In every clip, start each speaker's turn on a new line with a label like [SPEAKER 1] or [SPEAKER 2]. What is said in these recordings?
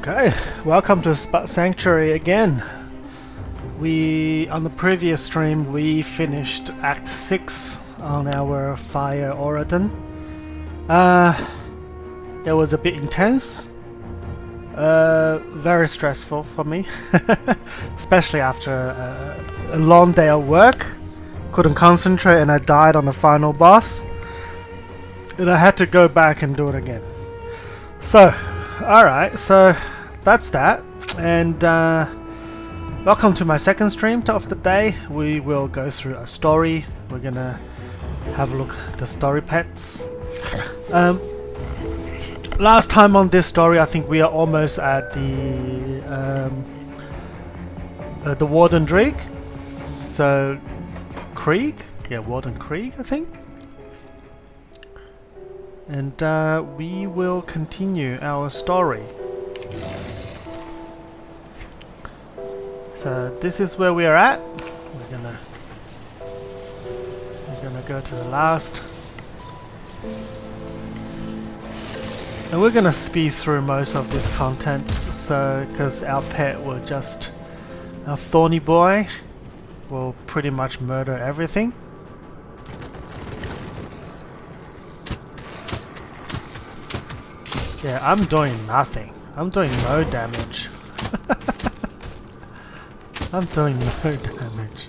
[SPEAKER 1] Okay, welcome to Sanctuary again. On the previous stream we finished Act 6 on our Fire Oradan. It was a bit intense, very stressful for me, especially after a long day of work. Couldn't concentrate and I died on the final boss. And I had to go back and do it again. So, alright, so that's that. And welcome to my second stream of the day. We will go through a story. We're gonna have a look at the story pets. Last time on this story, I think we are almost at the Warden Krieg. So, Krieg? Yeah, Warden Krieg, I think. And we will continue our story. So this is where we are at. We're gonna go to the last, and we're gonna speed through most of this content. So because our pet will just, our thorny boy will pretty much murder everything. Yeah, I'm doing nothing. I'm doing no damage. I'm doing no damage.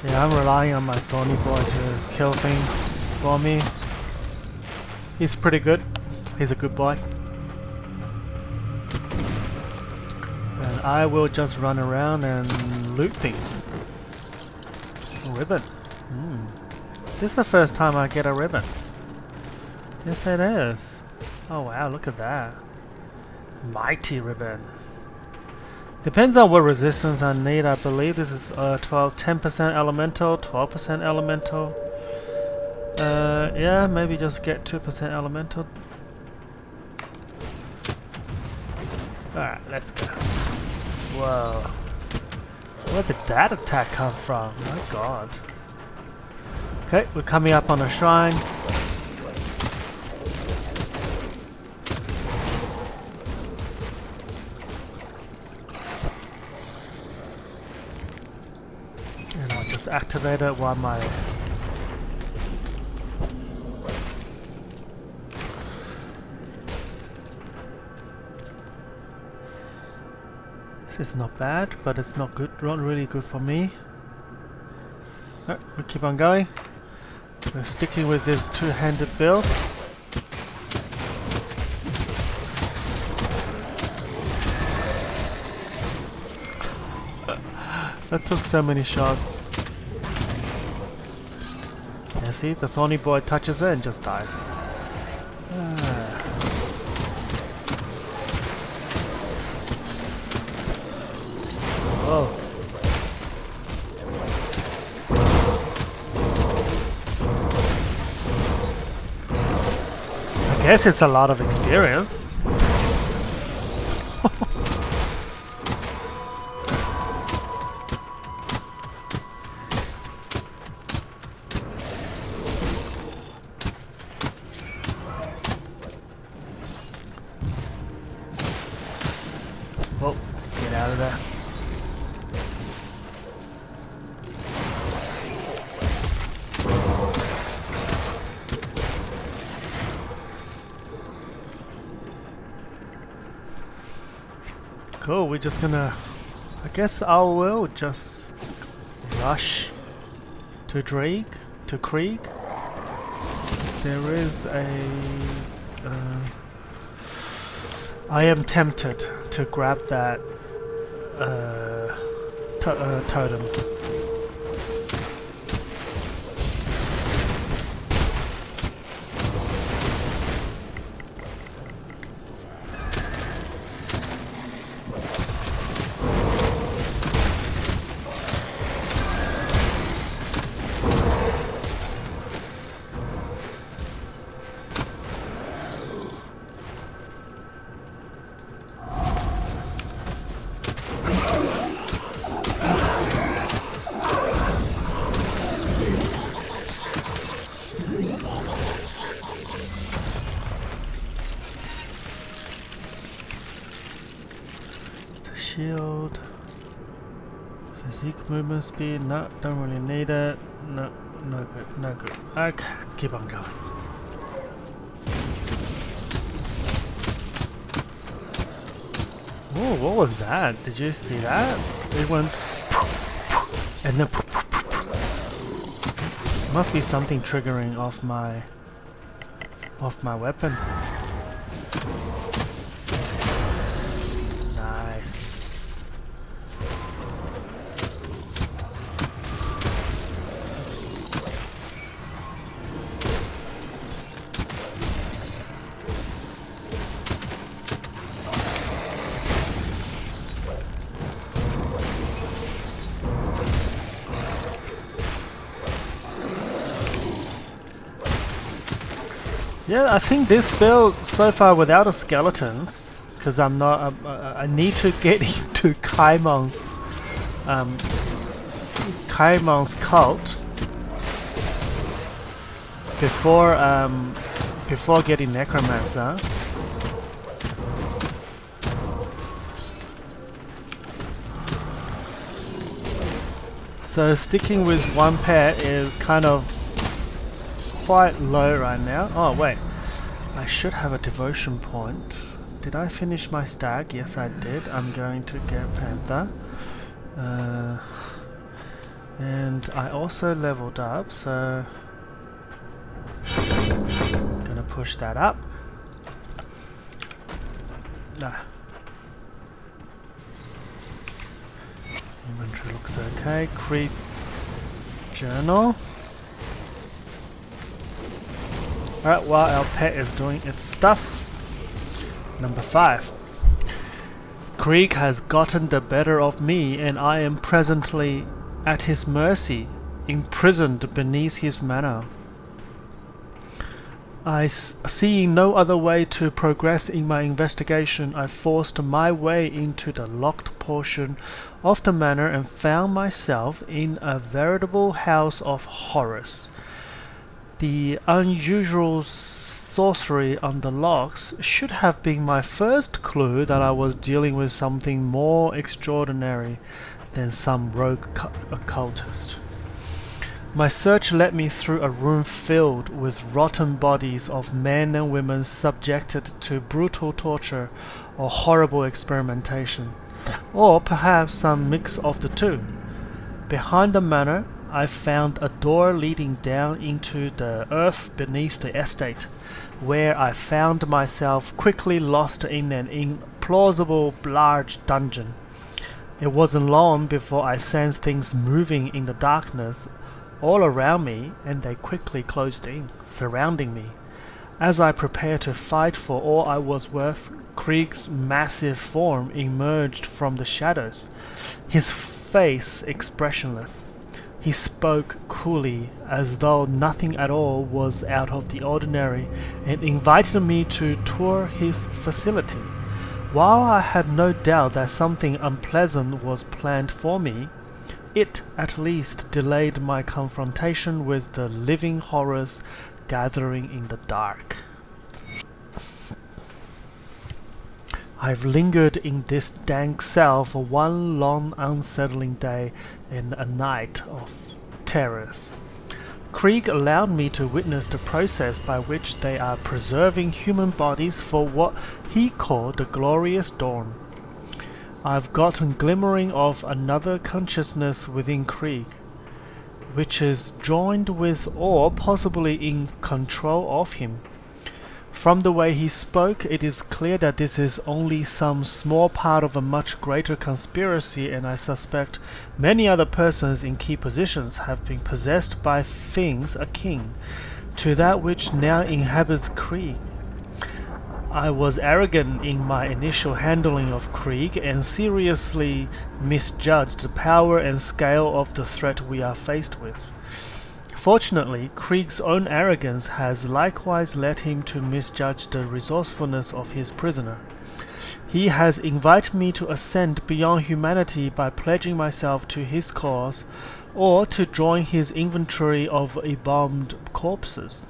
[SPEAKER 1] Yeah, I'm relying on my thorny boy to kill things for me. He's pretty good. He's a good boy. And I will just run around and loot things. A ribbon. This is the first time I get a ribbon. Yes, it is. Oh wow, look at that. Mighty ribbon. Depends on what resistance I need. I believe this is 10% elemental, 12% elemental. Yeah, maybe just get 2% elemental. Alright, let's go. Whoa. Where did that attack come from? My god. Okay, we're coming up on a shrine. And I'll just activate it while my... This is not bad, but it's not good, not really good for me. Right, we keep on going. We're sticking with this two-handed build. That took so many shots. Yeah, see, the thorny boy touches it and just dies. Whoa. I guess it's a lot of experience. Whoa, get out of there. Cool, we're just gonna... I guess I will just rush to Krieg. There is a... I am tempted to grab that totem. shield. Physique movement speed. No, don't really need it. No, no good, no good. Okay, let's keep on going. Oh, what was that? Did you see that? It went and then must be something triggering off my weapon. Nice. Yeah, I think this build so far without the skeletons, because I'm not. I need to get into Kaimon's cult before getting Necromancer. So sticking with one pet is kind of quite low right now. Oh wait, I should have a devotion point. Did I finish my stag? Yes I did. I'm going to get Panther. And I also leveled up, so I'm gonna push that up. Inventory looks okay. Krieg's journal. Alright, while our pet is doing its stuff. Number 5. Krieg has gotten the better of me, and I am presently at his mercy, imprisoned beneath his manor. Seeing no other way to progress in my investigation, I forced my way into the locked portion of the manor and found myself in a veritable house of horrors. The unusual sorcery on the locks should have been my first clue that I was dealing with something more extraordinary than some rogue occultist. My search led me through a room filled with rotten bodies of men and women subjected to brutal torture or horrible experimentation, or perhaps some mix of the two. Behind the manor, I found a door leading down into the earth beneath the estate, where I found myself quickly lost in an implausible large dungeon. It wasn't long before I sensed things moving in the darkness all around me, and they quickly closed in, surrounding me. As I prepared to fight for all I was worth, Krieg's massive form emerged from the shadows, his face expressionless. He spoke coolly, as though nothing at all was out of the ordinary, and invited me to tour his facility. While I had no doubt that something unpleasant was planned for me, it at least delayed my confrontation with the living horrors gathering in the dark. I've lingered in this dank cell for one long unsettling day and a night of terrors. Krieg allowed me to witness the process by which they are preserving human bodies for what he called the glorious dawn. I've gotten glimmering of another consciousness within Krieg, which is joined with or possibly in control of him. From the way he spoke, it is clear that this is only some small part of a much greater conspiracy, and I suspect many other persons in key positions have been possessed by things akin to that which now inhabits Krieg. I was arrogant in my initial handling of Krieg and seriously misjudged the power and scale of the threat we are faced with. Fortunately, Krieg's own arrogance has likewise led him to misjudge the resourcefulness of his prisoner. He has invited me to ascend beyond humanity by pledging myself to his cause, or to join his inventory of embalmed corpses.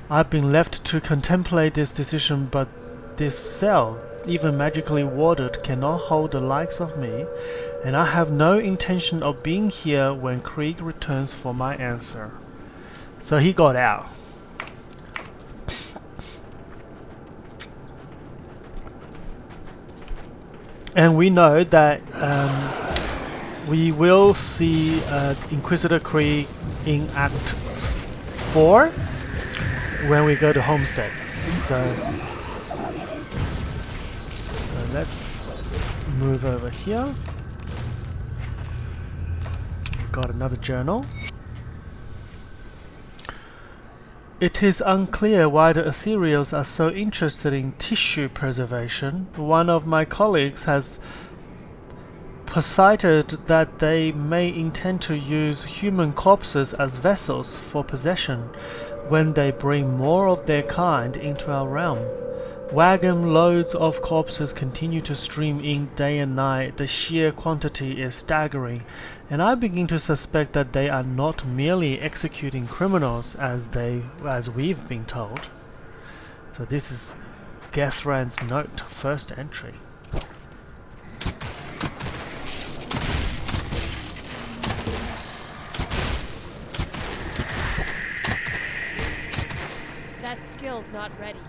[SPEAKER 1] I've been left to contemplate this decision, but this cell, even magically warded, cannot hold the likes of me, and I have no intention of being here when Krieg returns for my answer. So he got out. And we know that we will see Inquisitor Krieg in Act 4 when we go to Homestead. So let's move over here. We've got another journal. It is unclear why the ethereals are so interested in tissue preservation. One of my colleagues has posited that they may intend to use human corpses as vessels for possession when they bring more of their kind into our realm. Wagon loads of corpses continue to stream in day and night. The sheer quantity is staggering, and I begin to suspect that they are not merely executing criminals as we've been told. So this is Gethran's note, first entry.
[SPEAKER 2] That skill's not ready.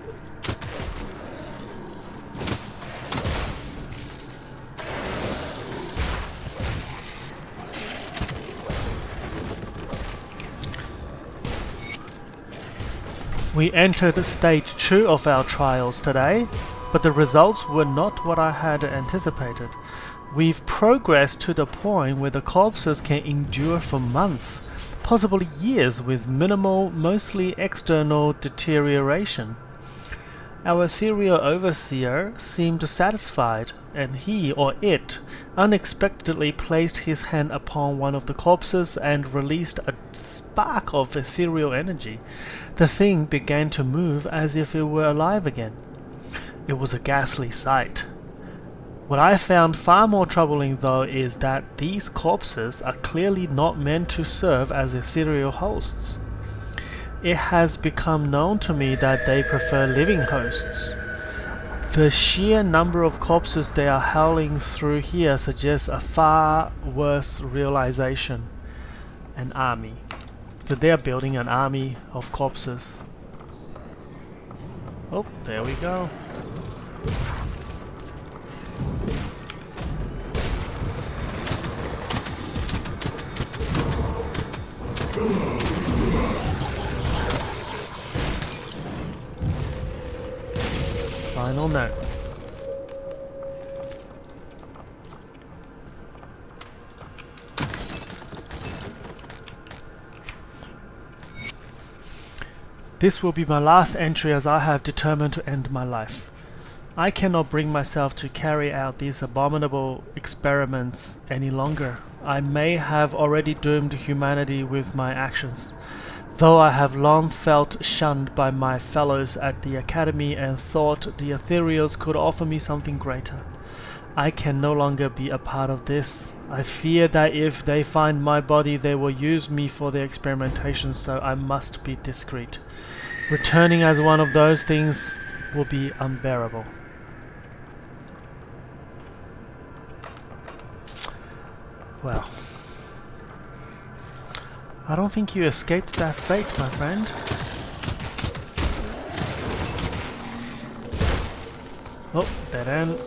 [SPEAKER 1] We entered stage 2 of our trials today, but the results were not what I had anticipated. We've progressed to the point where the corpses can endure for months, possibly years, with minimal, mostly external deterioration. Our ethereal overseer seemed satisfied, and he, or it, unexpectedly placed his hand upon one of the corpses and released a spark of ethereal energy. The thing began to move as if it were alive again. It was a ghastly sight. What I found far more troubling, though, is that these corpses are clearly not meant to serve as ethereal hosts. It has become known to me that they prefer living hosts. The sheer number of corpses they are howling through here suggests a far worse realization. An army. So they are building an army of corpses. Oh, there we go. Final note. This will be my last entry, as I have determined to end my life. I cannot bring myself to carry out these abominable experiments any longer. I may have already doomed humanity with my actions, though I have long felt shunned by my fellows at the academy and thought the ethereals could offer me something greater. I can no longer be a part of this. I fear that if they find my body, they will use me for their experimentation, so I must be discreet. Returning as one of those things will be unbearable. Well, I don't think you escaped that fate, my friend. Oh, dead end.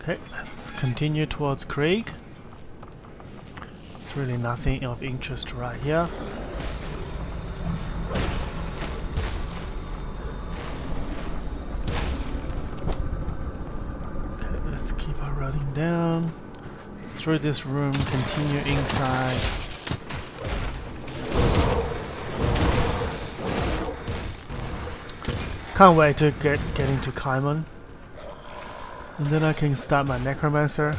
[SPEAKER 1] Okay, let's continue towards Krieg. There's really nothing of interest right here. Okay, let's keep on running down through this room, continue inside. Can't wait to get into Kaimon. And then I can start my Necromancer.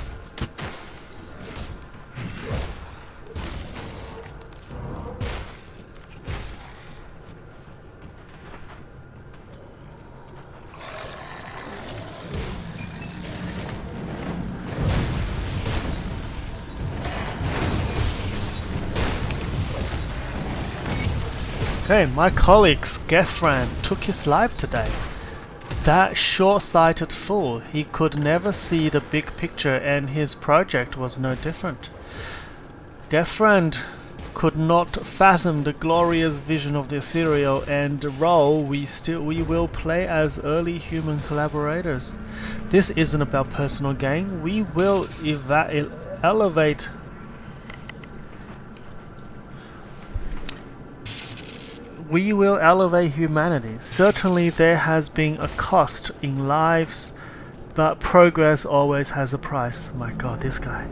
[SPEAKER 1] Okay, my colleague's Gethran took his life today. That short-sighted fool, he could never see the big picture, and his project was no different. Gethran could not fathom the glorious vision of the ethereal and the role we will play as early human collaborators. This isn't about personal gain. We will elevate humanity. Certainly there has been a cost in lives, but progress always has a price. My god, this guy.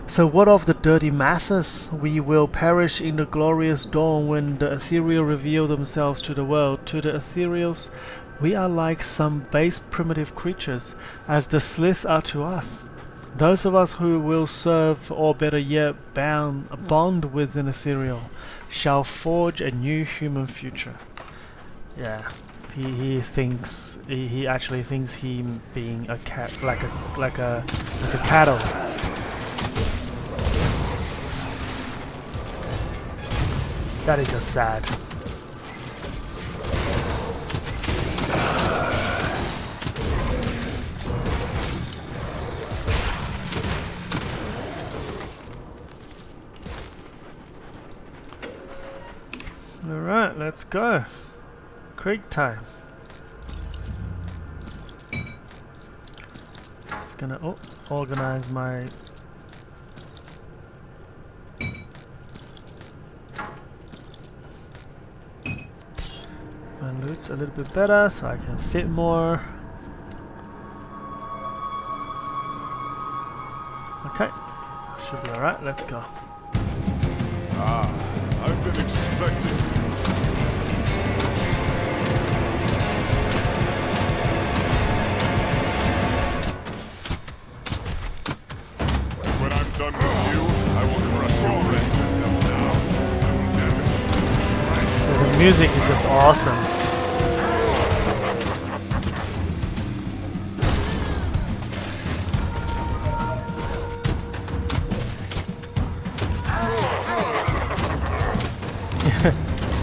[SPEAKER 1] So what of the dirty masses? We will perish in the glorious dawn when the ethereal reveal themselves to the world. To the ethereals, we are like some base primitive creatures, as the sliths are to us. Those of us who will serve, or better yet, bond with an ethereal, shall forge a new human future. Yeah, he actually thinks him being a cat, like a cattle. That is just sad. Alright, let's go. Krieg time. Just gonna organize my loot's a little bit better so I can fit more. Okay, should be alright, let's go.
[SPEAKER 3] I've been expecting. When I'm done with you, I will crush your legs and double down. I will damage.
[SPEAKER 1] The music is just awesome.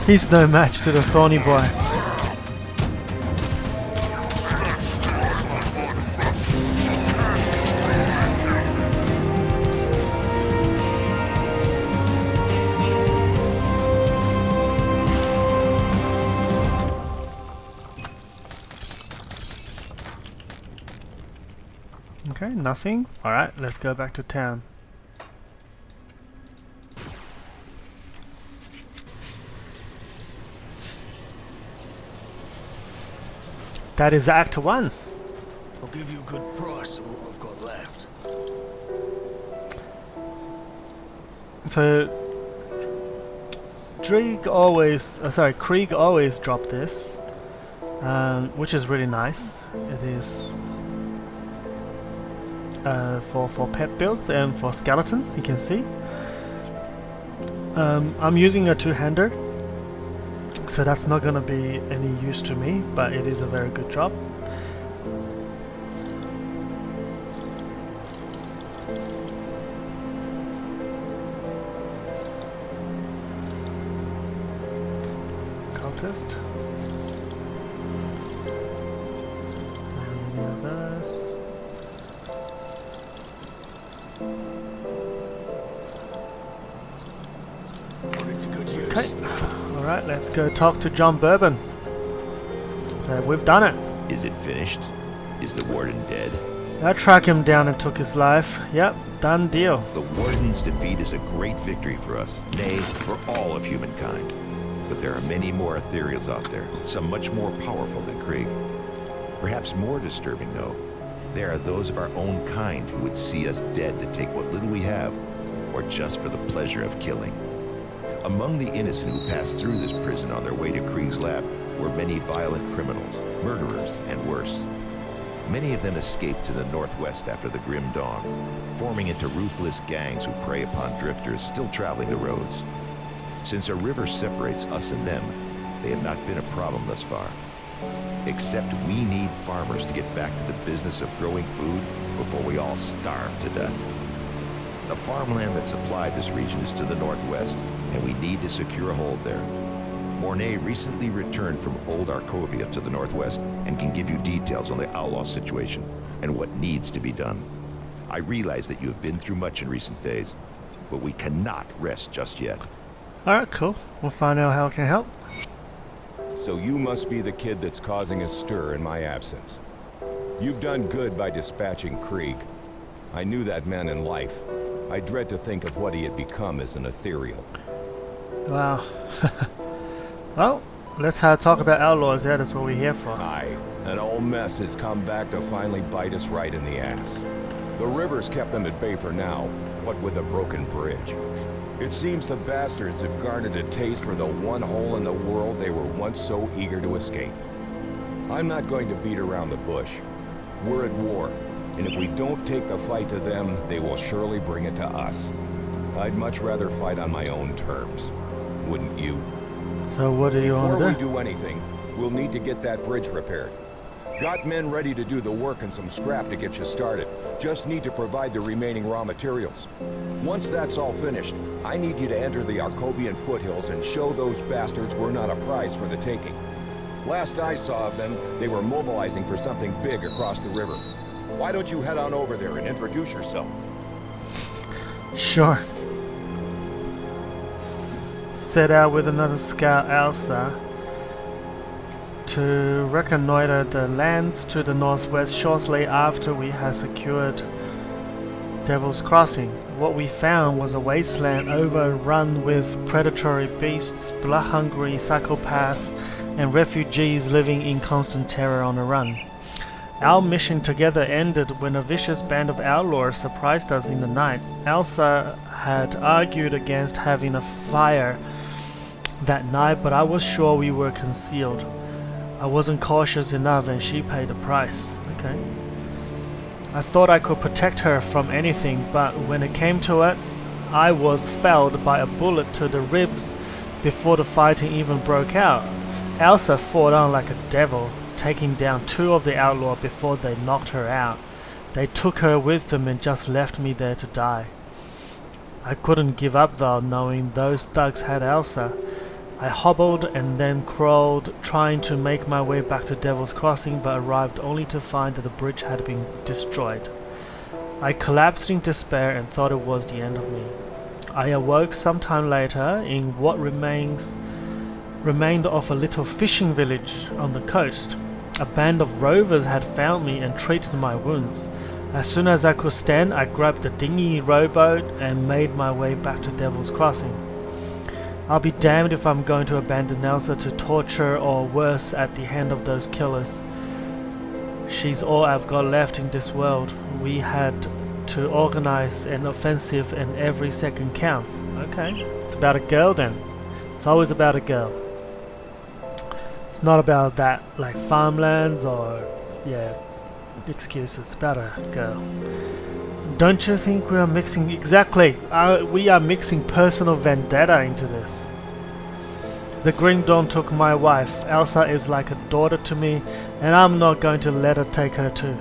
[SPEAKER 1] He's no match to the thorny boy. Okay, nothing. Alright, let's go back to town. That is Act 1.
[SPEAKER 4] I'll give you a good price of what I've got left.
[SPEAKER 1] So Krieg always dropped this, which is really nice. It is for pet builds and for skeletons, you can see. I'm using a two-hander, so that's not gonna be any use to me, but it is a very good drop. Cultist. And others. Okay, alright, let's go talk to John Bourbon. We've done it.
[SPEAKER 5] Is it finished? Is the Warden dead?
[SPEAKER 1] I tracked him down and took his life. Yep, done deal.
[SPEAKER 5] The Warden's defeat is a great victory for us, nay, for all of humankind. But there are many more ethereals out there, some much more powerful than Krieg. Perhaps more disturbing, though, there are those of our own kind who would see us dead to take what little we have, or just for the pleasure of killing. Among the innocent who passed through this prison on their way to Krieg's lab were many violent criminals, murderers, and worse. Many of them escaped to the northwest after the Grim Dawn, forming into ruthless gangs who prey upon drifters still traveling the roads. Since a river separates us and them, they have not been a problem thus far. Except we need farmers to get back to the business of growing food before we all starve to death. The farmland that supplied this region is to the northwest, and we need to secure a hold there. Mornay recently returned from old Arkovia to the northwest and can give you details on the outlaw situation and what needs to be done. I realize that you have been through much in recent days, but we cannot rest just yet.
[SPEAKER 1] Alright, cool. We'll find out how I can help.
[SPEAKER 6] So you must be the kid that's causing a stir in my absence. You've done good by dispatching Krieg. I knew that man in life. I dread to think of what he had become as an ethereal.
[SPEAKER 1] Wow. Well, let's talk about outlaws. Yeah, that's what we're here for.
[SPEAKER 6] Aye, an old mess has come back to finally bite us right in the ass. The river's kept them at bay for now, what with a broken bridge. It seems the bastards have garnered a taste for the one hole in the world they were once so eager to escape. I'm not going to beat around the bush. We're at war, and if we don't take the fight to them, they will surely bring it to us. I'd much rather fight on my own terms. Wouldn't you?
[SPEAKER 1] So what do you want
[SPEAKER 6] Before
[SPEAKER 1] to
[SPEAKER 6] we
[SPEAKER 1] do?
[SPEAKER 6] do anything, we'll need to get that bridge repaired. Got men ready to do the work and some scrap to get you started. Just need to provide the remaining raw materials. Once that's all finished, I need you to enter the Arkovian foothills and show those bastards we're not a prize for the taking. Last I saw of them, they were mobilizing for something big across the river. Why don't you head on over there and introduce yourself?
[SPEAKER 1] Sure. Set out with another scout, Elsa, to reconnoiter the lands to the northwest shortly after we had secured Devil's Crossing. What we found was a wasteland overrun with predatory beasts, blood-hungry psychopaths, and refugees living in constant terror on the run. Our mission together ended when a vicious band of outlaws surprised us in the night. Elsa had argued against having a fire that night, but I was sure we were concealed. I wasn't cautious enough and she paid the price. Okay. I thought I could protect her from anything, but when it came to it, I was felled by a bullet to the ribs before the fighting even broke out. Elsa fought on like a devil, taking down 2 of the outlaws before they knocked her out. They took her with them and just left me there to die. I couldn't give up though, knowing those thugs had Elsa. I hobbled and then crawled, trying to make my way back to Devil's Crossing, but arrived only to find that the bridge had been destroyed. I collapsed in despair and thought it was the end of me. I awoke sometime later in what remained of a little fishing village on the coast. A band of rovers had found me and treated my wounds. As soon as I could stand, I grabbed the dinghy rowboat and made my way back to Devil's Crossing. I'll be damned if I'm going to abandon Elsa to torture or worse at the hand of those killers. She's all I've got left in this world. We had to organize an offensive and every second counts. Okay, it's about a girl then. It's always about a girl. It's not about that like farmlands or excuses. It's about a girl. Don't you think we are mixing... Exactly! We are mixing personal vendetta into this. The Green Dawn took my wife. Elsa is like a daughter to me, and I'm not going to let her take her too.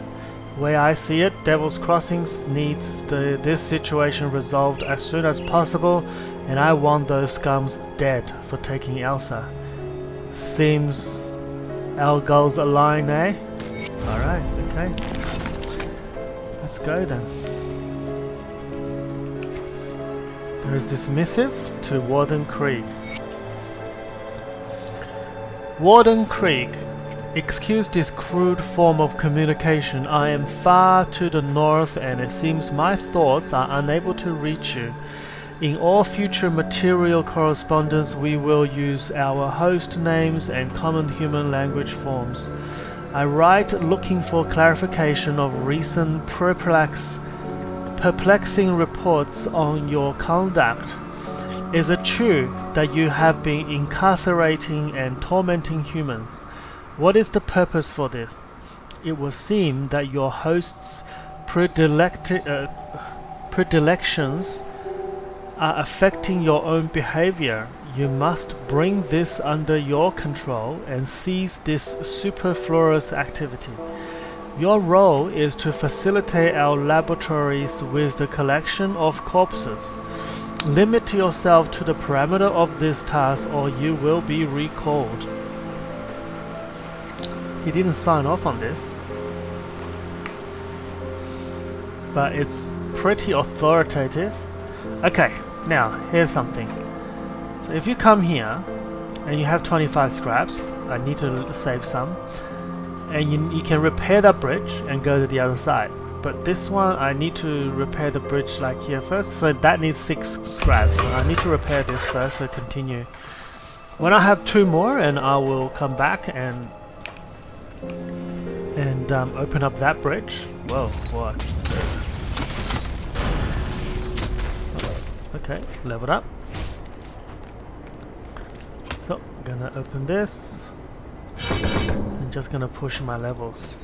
[SPEAKER 1] The way I see it, Devil's Crossings needs this situation resolved as soon as possible, and I want those scums dead for taking Elsa. Seems our goals align, eh? Alright, okay. Let's go then. There is this missive to Warden Krieg. Warden Krieg, excuse this crude form of communication. I am far to the north and it seems my thoughts are unable to reach you. In all future material correspondence we will use our host names and common human language forms. I write looking for clarification of recent perplexing reports on your conduct. Is it true that you have been incarcerating and tormenting humans? What is the purpose for this? it would seem that your host's predilections are affecting your own behavior. You must bring this under your control and cease this superfluous activity. Your role is to facilitate our laboratories with the collection of corpses. Limit yourself to the parameter of this task or you will be recalled. He didn't sign off on this, but it's pretty authoritative. Okay, now here's something. So if you come here and you have 25 scraps, I need to save some, and you can repair that bridge and go to the other side. But this one I need to repair the bridge like here first, so that needs 6 scraps. So I need to repair this first to continue. When I have 2 more, and I will come back and open up that bridge. Whoa, what? Okay, leveled up. So, gonna open this. I'm just gonna push my levels.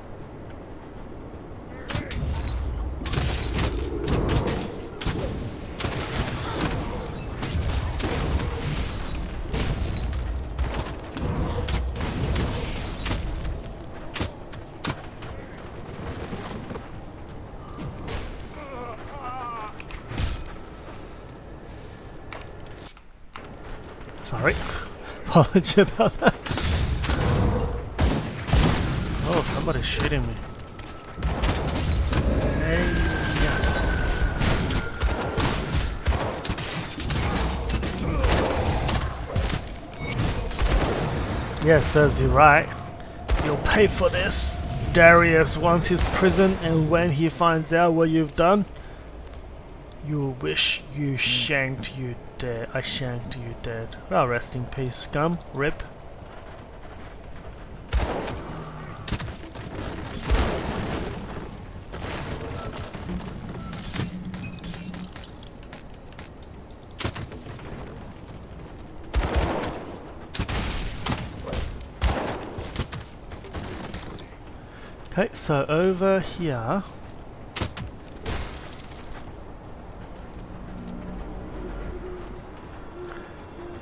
[SPEAKER 1] Sorry. Apologies about that. Oh, somebody's shooting me. Hey, yeah. Yes, serves you right. You'll pay for this. Darius wants his prison, and when he finds out what you've done, you'll wish you shanked you dead. I shanked you dead. Well, rest in peace, scum. Rip. Okay, so over here.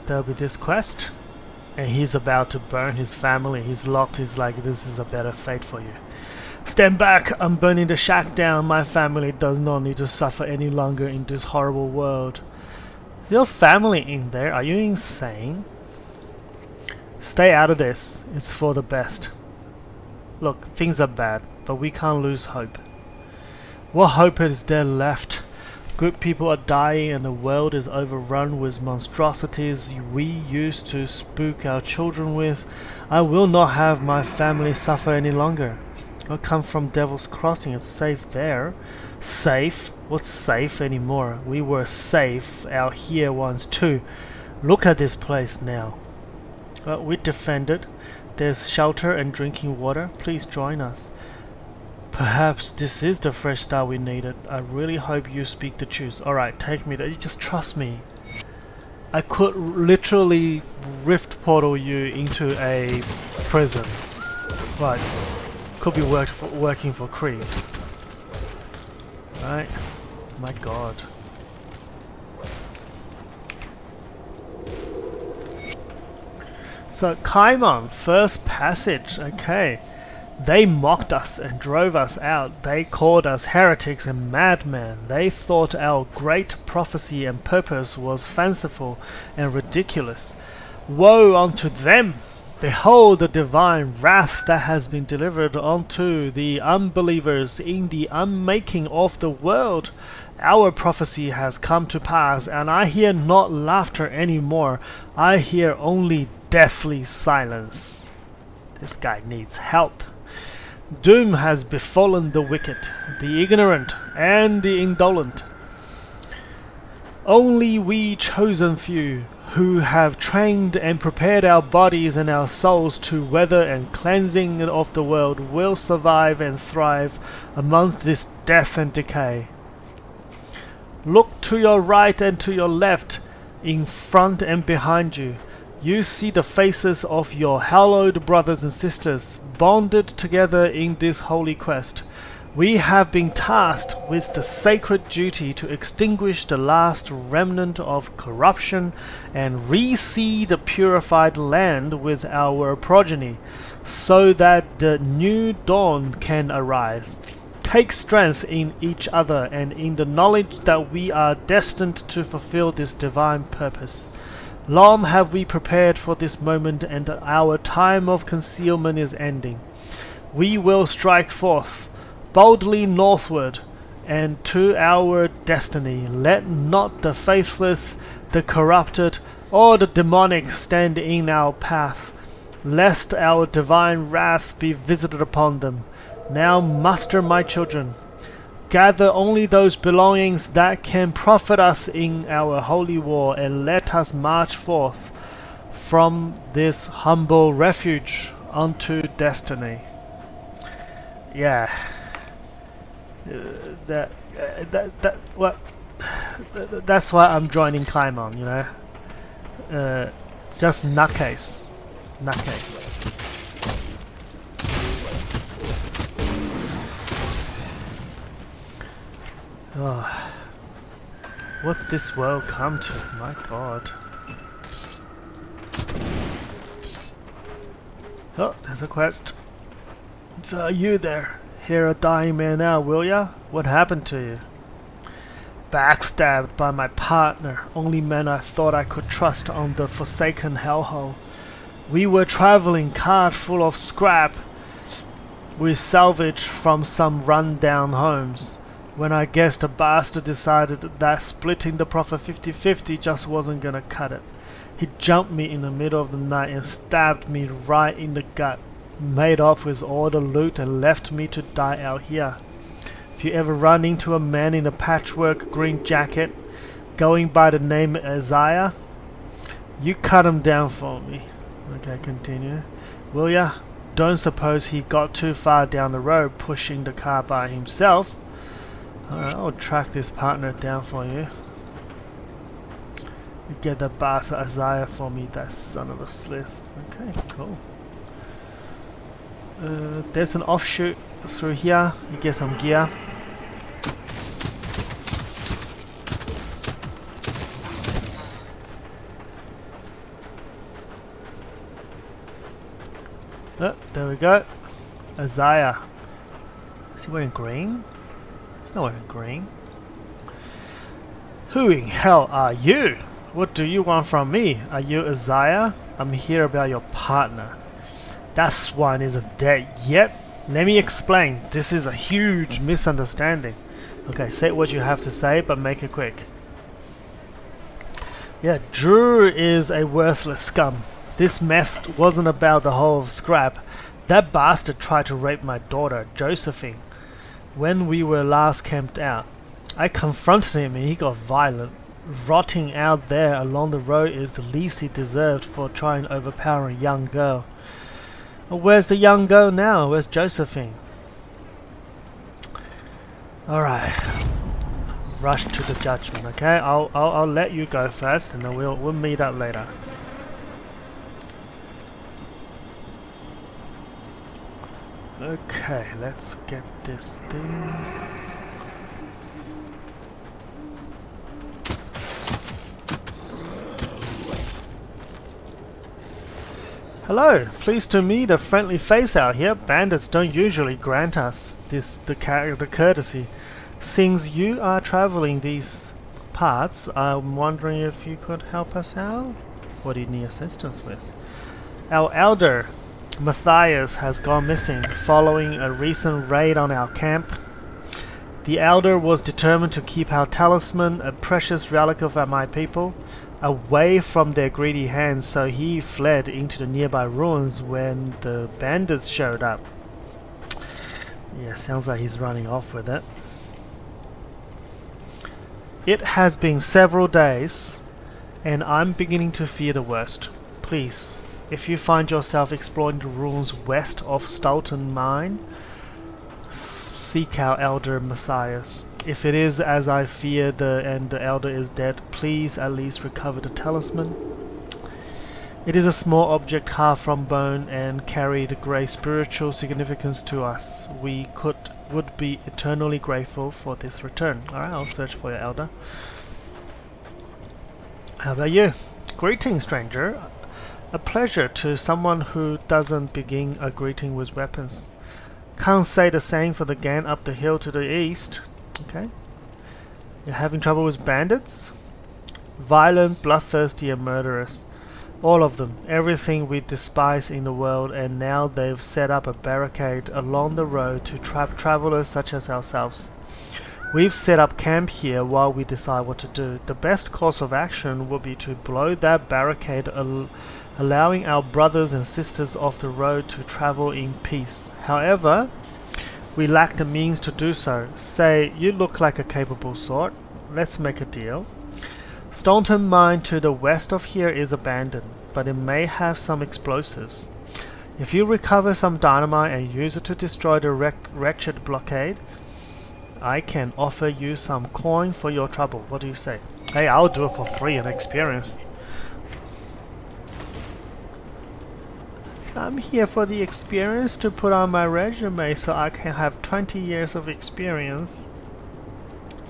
[SPEAKER 1] There'll be this quest, and he's about to burn his family. He's locked. He's like, this is a better fate for you. Stand back! I'm burning the shack down. My family does not need to suffer any longer in this horrible world. Is your family in there? Are you insane? Stay out of this. It's for the best. Look, things are bad, but we can't lose hope. What hope is there left? Good people are dying and the world is overrun with monstrosities we used to spook our children with. I will not have my family suffer any longer. I come from Devil's Crossing. It's safe there. Safe? What's safe anymore? We were safe out here once too. Look at this place now. We defended. There's shelter and drinking water. Please join us. Perhaps this is the fresh start we needed. I really hope you speak the truth. Alright, take me there. Just trust me. I could literally rift portal you into a prison. Right. Could be working for Krieg. Right. My god. So, Kaimon, first passage. Okay. They mocked us and drove us out. They called us heretics and madmen. They thought our great prophecy and purpose was fanciful and ridiculous. Woe unto them! Behold the divine wrath that has been delivered unto the unbelievers in the unmaking of the world. Our prophecy has come to pass, and I hear not laughter any more. I hear only deathly silence. This guy needs help. Doom has befallen the wicked, the ignorant, and the indolent. Only we chosen few, who have trained and prepared our bodies and our souls to weather and cleansing of the world, will survive and thrive amongst this death and decay. Look to your right and to your left, in front and behind you. You see the faces of your hallowed brothers and sisters, bonded together in this holy quest. We have been tasked with the sacred duty to extinguish the last remnant of corruption and reseed the purified land with our progeny, so that the new dawn can arise. Take strength in each other and in the knowledge that we are destined to fulfill this divine purpose. Long have we prepared for this moment, and our time of concealment is ending. We will strike forth, boldly northward, and to our destiny. Let not the faithless, the corrupted, or the demonic stand in our path, lest our divine wrath be visited upon them. Now muster, my children. Gather only those belongings that can profit us in our holy war, and let us march forth from this humble refuge unto destiny. Yeah. That's why I'm joining Kaimon, you know. Just nutcase. Nutcase. Oh, what's this world come to? My God. Oh, there's a quest. So you there. Hear a dying man now, will ya? What happened to you? Backstabbed by my partner, only man I thought I could trust on the forsaken hellhole. We were traveling cart full of scrap we salvaged from some run-down homes. When I guess the bastard decided that splitting the profit 50-50 just wasn't gonna cut it. He jumped me in the middle of the night and stabbed me right in the gut, made off with all the loot and left me to die out here. If you ever run into a man in a patchwork green jacket, going by the name Isaiah, you cut him down for me. Okay, continue. Will ya? Don't suppose he got too far down the road pushing the car by himself. I'll track this partner down for you. You get the bastard Isaiah for me, that son of a slith. Okay, cool. There's an offshoot through here. You get some gear. Oh, there we go. Isaiah. Is he wearing green? He's not wearing green. Who in hell are you? What do you want from me? Are you Isaiah? I'm here about your partner. That swine isn't dead yet. Let me explain. This is a huge misunderstanding. Okay, say what you have to say, but make it quick. Yeah, Drew is a worthless scum. This mess wasn't about the whole of scrap. That bastard tried to rape my daughter, Josephine, when we were last camped out. I confronted him and he got violent. Rotting out there along the road is the least he deserved for trying to overpower a young girl. Where's the young girl now? Where's Josephine? Alright. Rush to the judgment, okay? I'll let you go first and then we'll meet up later. Okay, let's get this thing. Hello, pleased to meet a friendly face out here. Bandits don't usually grant us the courtesy. Since you are traveling these parts, I'm wondering if you could help us out? What do you need assistance with? Our elder, Matthias, has gone missing following a recent raid on our camp. The elder was determined to keep our talisman, a precious relic of my people, away from their greedy hands, so he fled into the nearby ruins when the bandits showed up. Yeah, sounds like he's running off with it. It has been several days, and I'm beginning to fear the worst. Please, if you find yourself exploring the ruins west of Stoughton Mine, seek our elder Messias. If it is as I feared and the elder is dead, please at least recover the talisman. It is a small object carved from bone and carried great spiritual significance to us. We would be eternally grateful for this return. Alright, I'll search for your elder. How about you? Greetings, stranger. A pleasure to someone who doesn't begin a greeting with weapons. Can't say the same for the gang up the hill to the east. Okay. You're having trouble with bandits? Violent, bloodthirsty, and murderous. All of them. Everything we despise in the world, and now they've set up a barricade along the road to trap travelers such as ourselves. We've set up camp here while we decide what to do. The best course of action would be to blow that barricade, allowing our brothers and sisters off the road to travel in peace. However, we lack the means to do so. Say, you look like a capable sort. Let's make a deal. Staunton Mine to the west of here is abandoned, but it may have some explosives. If you recover some dynamite and use it to destroy the wretched blockade, I can offer you some coin for your trouble. What do you say? Hey, I'll do it for free and experience. I'm here for the experience to put on my resume so I can have 20 years of experience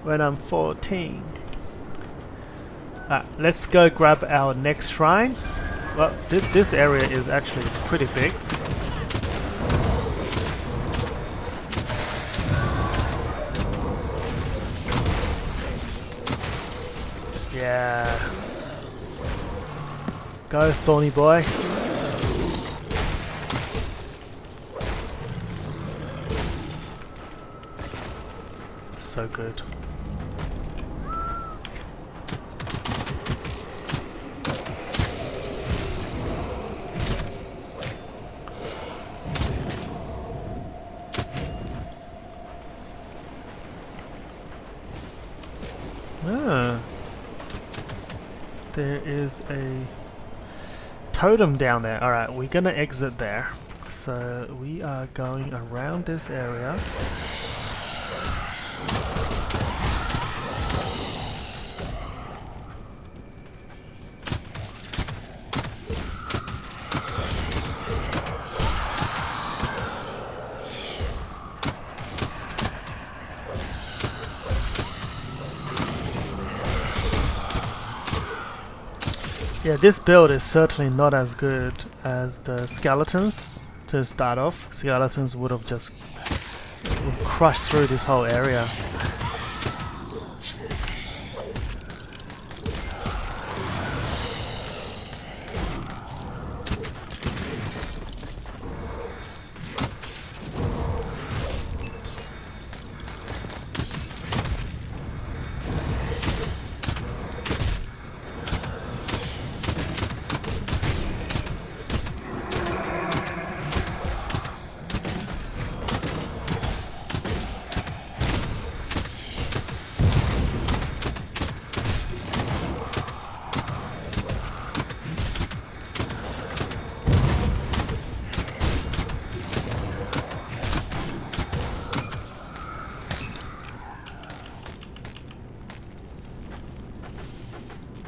[SPEAKER 1] when I'm 14. Let's go grab our next shrine. Well, this area is actually pretty big. Yeah. Go, thorny boy. So good. There is a totem down there. Alright, we're gonna exit there. So we are going around this area. Yeah, this build is certainly not as good as the skeletons to start off. Skeletons would have just crushed through this whole area.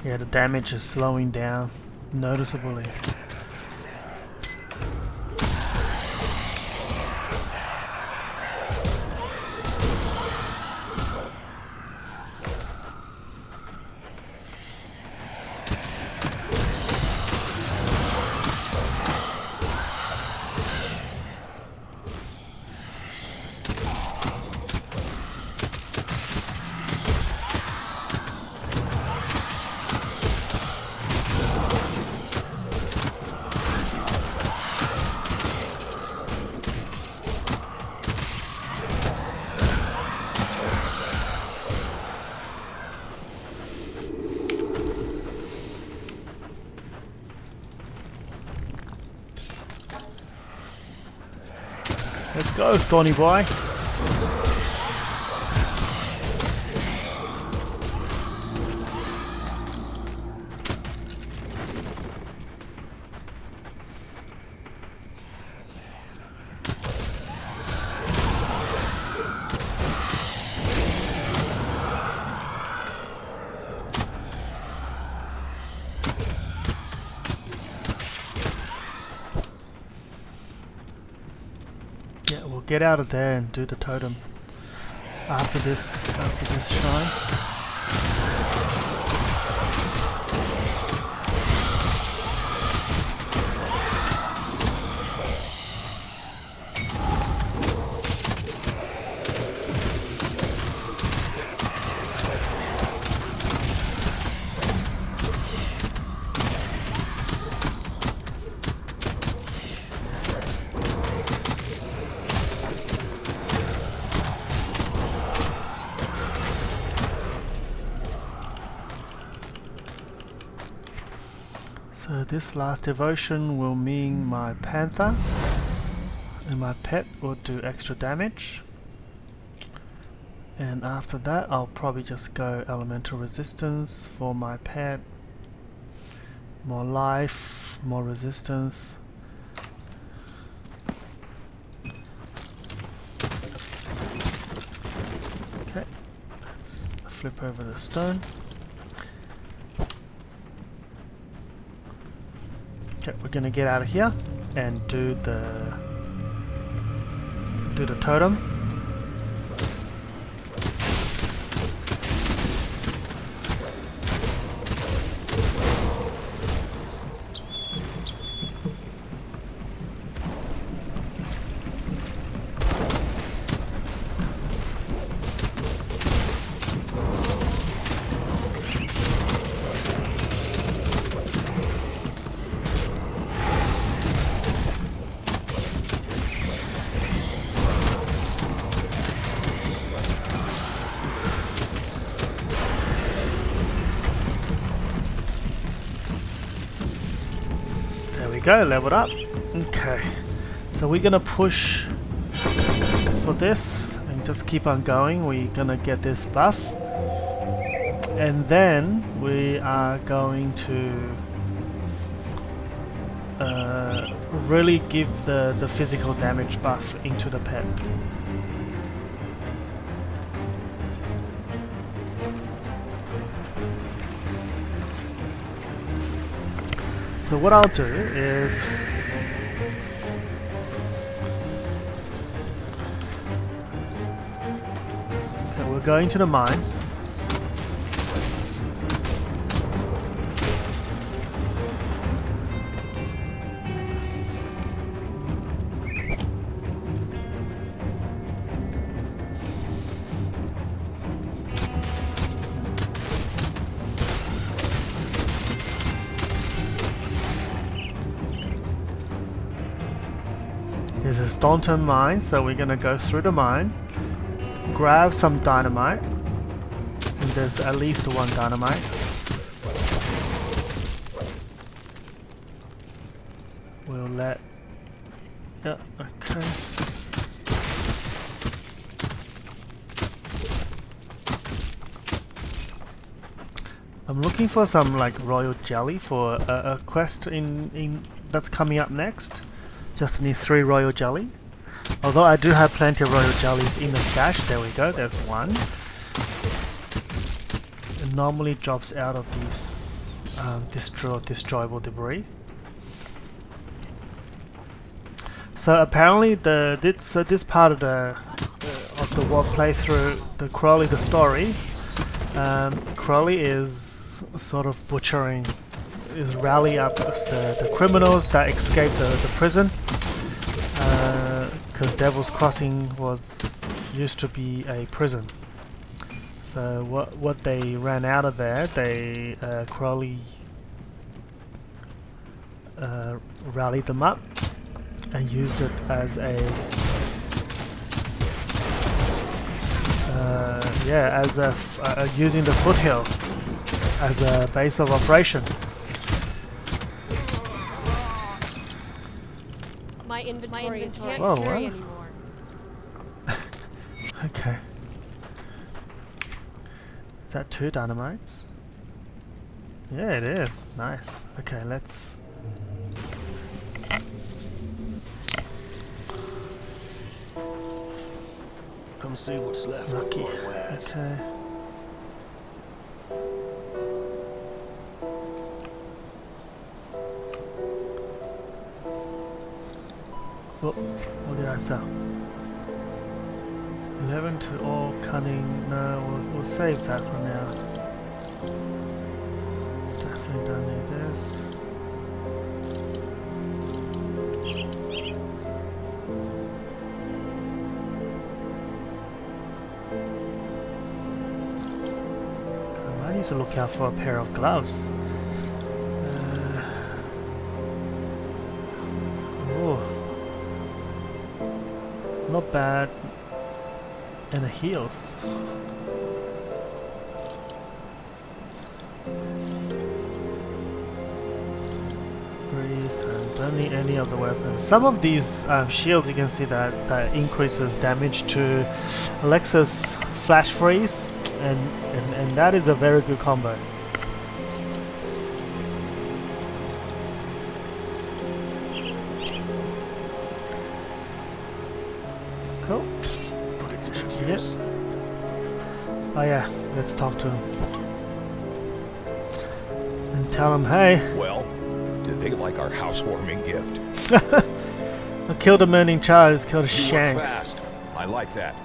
[SPEAKER 1] Yeah, the damage is slowing down noticeably. Let's go, thorny boy. get out of there and do the totem after this shrine. So this last devotion will mean my panther and my pet will do extra damage. And after that I'll probably just go elemental resistance for my pet. More life, more resistance. Okay, let's flip over the stone. Okay, we're gonna get out of here and do the totem. Go, leveled up. Okay, so we're gonna push for this and just keep on going. We're gonna get this buff and then we are going to really give the physical damage buff into the pet. So what I'll do is okay, we're going to the mines. There's a Staunton mine, so we're gonna go through the mine, grab some dynamite, and there's at least one dynamite. We'll let... yeah, okay. I'm looking for some like royal jelly for a quest in that's coming up next. Just need 3 royal jelly. Although I do have plenty of royal jellies in the stash. There we go, there's one. It normally drops out of these destroyable debris. So apparently this part of the WoW playthrough, the Crowley the story, Crowley is sort of butchering, is rallying up the criminals that escaped the prison. Because Devil's Crossing used to be a prison. So what they ran out of there, they Crowley rallied them up and used it as a using the foothill as a base of operation.
[SPEAKER 2] My inventory is can't
[SPEAKER 1] Whoa,
[SPEAKER 2] carry
[SPEAKER 1] what?
[SPEAKER 2] anymore.
[SPEAKER 1] Okay. Is that 2 dynamites? Yeah, it is. Nice. Okay, let's...
[SPEAKER 4] Come see what's left.
[SPEAKER 1] lucky.
[SPEAKER 4] Of our wares.
[SPEAKER 1] Okay. Oh, what did I sell? 11 to all cunning. No, we'll save that for now. Definitely don't need this. I need to look out for a pair of gloves. Oh, not bad. And the heels. Breeze and don't need any of the weapons. Some of these shields, you can see that increases damage to Alexa's flash freeze, and that is a very good combo. Cool. Yep. Oh yeah, let's talk to him. And tell him, hey.
[SPEAKER 6] Well, did they like our housewarming gift?
[SPEAKER 1] I killed the man in charge, killed the
[SPEAKER 6] You work
[SPEAKER 1] Shanks.
[SPEAKER 6] fast. I like that.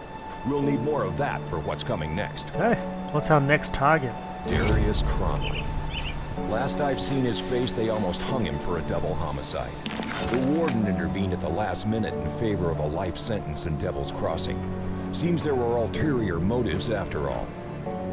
[SPEAKER 6] We'll need more of that for what's coming next.
[SPEAKER 1] Okay, what's our next target?
[SPEAKER 6] Darius Cronley. Last I've seen his face, they almost hung him for a double homicide. The warden intervened at the last minute in favor of a life sentence in Devil's Crossing. Seems there were ulterior motives after all.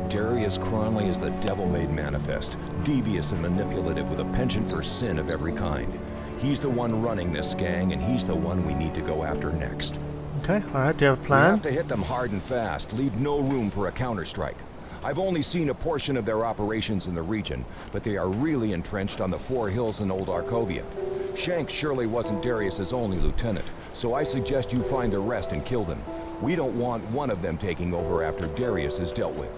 [SPEAKER 6] Darius Cronley is the devil-made manifest, devious and manipulative with a penchant for sin of every kind. He's the one running this gang, and he's the one we need to go after next.
[SPEAKER 1] Okay, alright, do you have a
[SPEAKER 6] We
[SPEAKER 1] plan?
[SPEAKER 6] have to hit them hard and fast, leave no room for a counterstrike. I've only seen a portion of their operations in the region, but they are really entrenched on the Four Hills in Old Arkovia. Shanks surely wasn't Darius's only lieutenant, so I suggest you find the rest and kill them. We don't want one of them taking over after Darius is dealt with.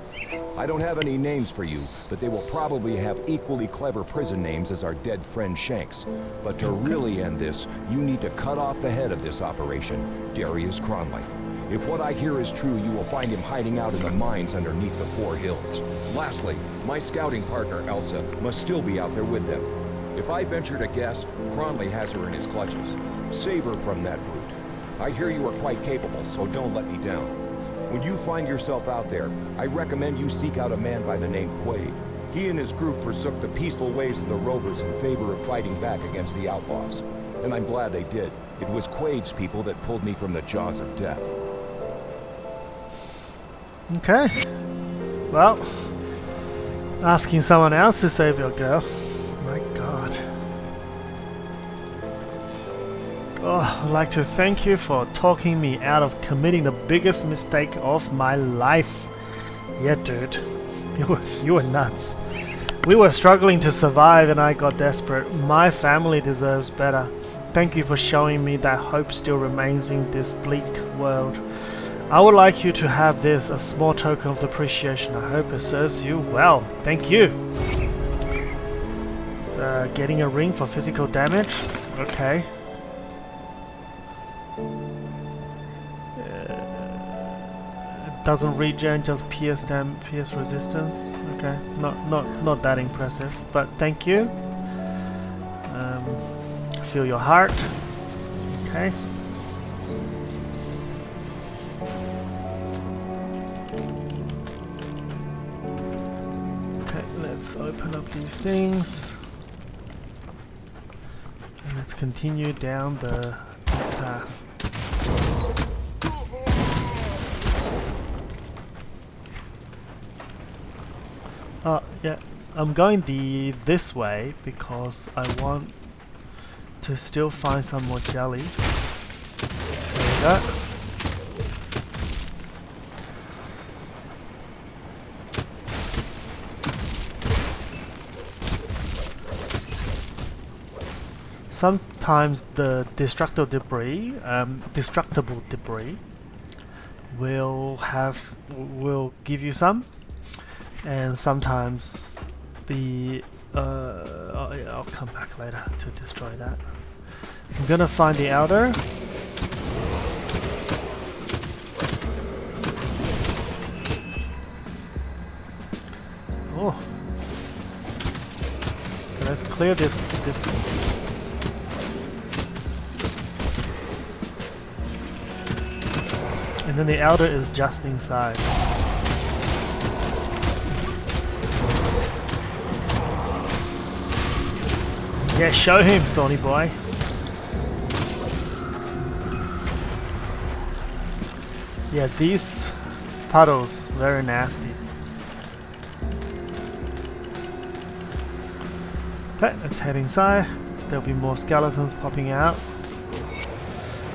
[SPEAKER 6] I don't have any names for you, but they will probably have equally clever prison names as our dead friend Shanks. But to really end this, you need to cut off the head of this operation, Darius Cronley. If what I hear is true, you will find him hiding out in the mines underneath the Four Hills. Lastly, my scouting partner, Elsa, must still be out there with them. If I venture to guess, Cronley has her in his clutches. Save her from that brute. I hear you are quite capable, so don't let me down. When you find yourself out there, I recommend you seek out a man by the name Quaid. He and his group forsook the peaceful ways of the Rovers in favor of fighting back against the outlaws. And I'm glad they did. It was Quaid's people that pulled me from the jaws of death.
[SPEAKER 1] Okay. Well, asking someone else to save your girl. My god. Oh, I'd like to thank you for talking me out of committing the biggest mistake of my life. Yeah, dude. You were nuts. We were struggling to survive and I got desperate. My family deserves better. Thank you for showing me that hope still remains in this bleak world. I would like you to have this, a small token of appreciation. I hope it serves you well. Thank you. It's, getting a ring for physical damage. Okay. It doesn't regen, just pierce resistance. Okay, not that impressive, but thank you. Feel your heart. Okay. Let's open up these things and let's continue down this path. Oh yeah, I'm going this way because I want to still find some more jelly. There we go. Sometimes the destructible debris will give you some, and sometimes the I'll come back later to destroy that. I'm gonna find the outer. Oh, okay, let's clear this. And then the Elder is just inside. Yeah, show him, Thorny Boy. Yeah, these puddles, very nasty. Okay, let's head inside. There'll be more skeletons popping out.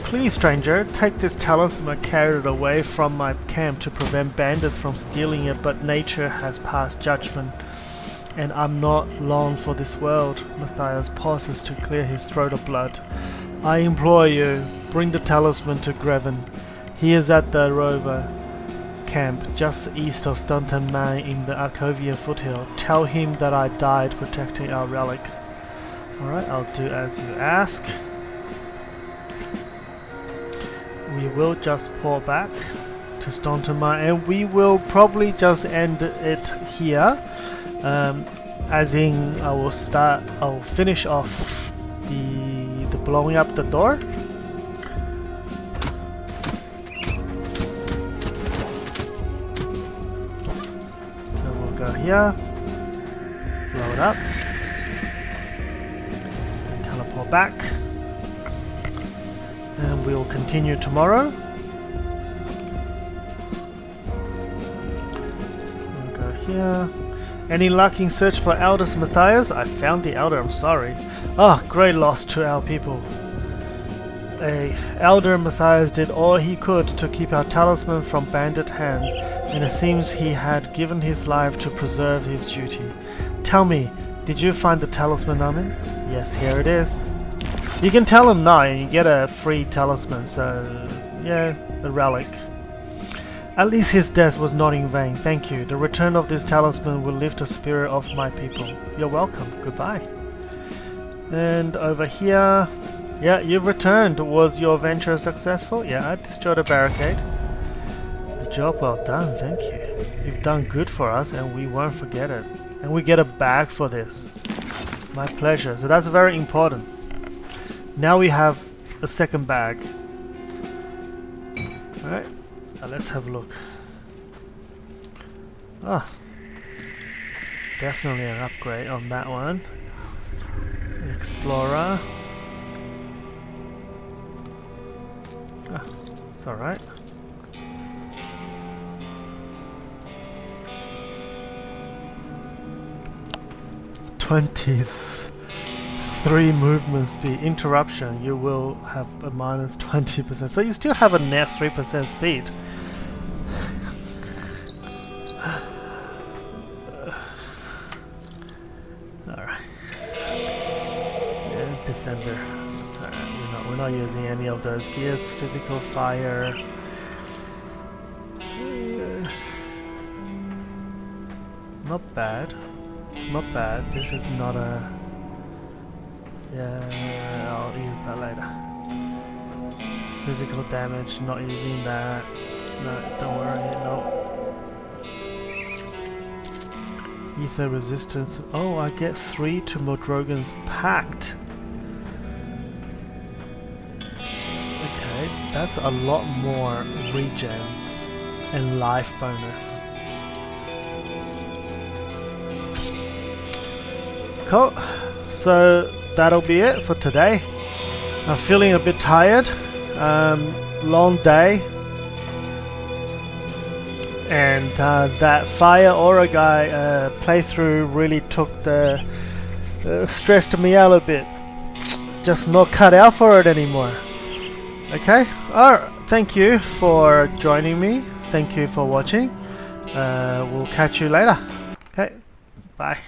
[SPEAKER 1] Please, stranger, take this talisman, carry it away from my camp to prevent bandits from stealing it, but nature has passed judgment, and I'm not long for this world. Matthias pauses to clear his throat of blood. I implore you, bring the talisman to Greven. He is at the rover camp just east of Stunton Mine in the Arkovia foothill. Tell him that I died protecting our relic. Alright, I'll do as you ask. We will just pour back to Stunton Mine, and we will probably just end it here. As in, I'll finish off the blowing up the door. So we'll go here, blow it up, and teleport back, and we'll continue tomorrow. We'll go here. Any luck in search for Elders Matthias? I found the Elder, I'm sorry. Ah, great loss to our people. Elder Matthias did all he could to keep our talisman from bandit hand, and it seems he had given his life to preserve his duty. Tell me, did you find the talisman, Armin? Yes, here it is. You can tell him now and you get a free talisman, so yeah, a relic. At least his death was not in vain. Thank you. The return of this talisman will lift the spirit of my people. You're welcome. Goodbye. And over here... Yeah, you've returned. Was your venture successful? Yeah, I destroyed a barricade. A job well done, thank you. You've done good for us and we won't forget it. And we get a bag for this. My pleasure. So that's very important. Now we have a second bag. Alright. Let's have a look. Ah, definitely an upgrade on that one. Explorer. Ah, it's alright. Three movement speed. Interruption. You will have a minus 20%. So you still have a net 3% speed. Alright. Yeah, defender. It's alright. We're not using any of those gears. Physical fire. Not bad. Not bad. This is not a... Yeah, I'll use that later. Physical damage, not using that. No, don't worry, no. Ether resistance. Oh, I get 3 to Modrogan's Pact. Okay, that's a lot more regen and life bonus. Cool. So that'll be it for today. I'm feeling a bit tired. Long day. And that Fire Aura guy playthrough really took the... stressed me out a bit. Just not cut out for it anymore. Okay? Alright, thank you for joining me. Thank you for watching. We'll catch you later. Okay, bye.